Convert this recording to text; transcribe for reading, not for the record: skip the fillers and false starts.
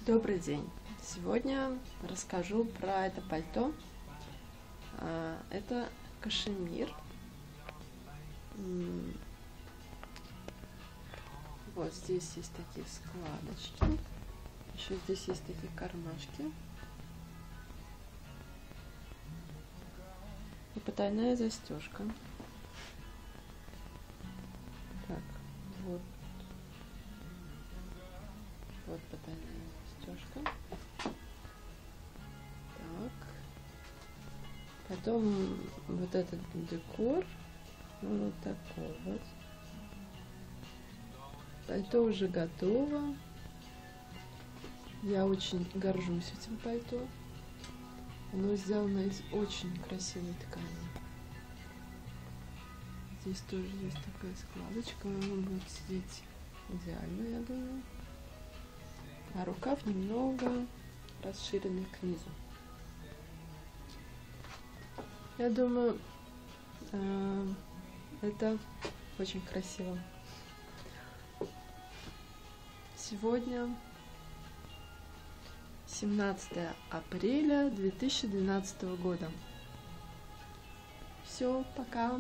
Добрый день! Сегодня расскажу про это пальто. Это кашемир. Вот здесь есть такие складочки. Еще здесь есть такие кармашки. И потайная застежка. Так, вот потайная застежка. Так. Потом вот этот декор. Вот такой вот. Пальто уже готово. Я очень горжусь этим пальто. Оно сделано из очень красивой ткани. Здесь тоже есть такая складочка. Оно будет сидеть идеально, я думаю. А рукав немного расширенный к низу. Я думаю, это очень красиво. Сегодня 17 апреля 2012 года. Все, пока.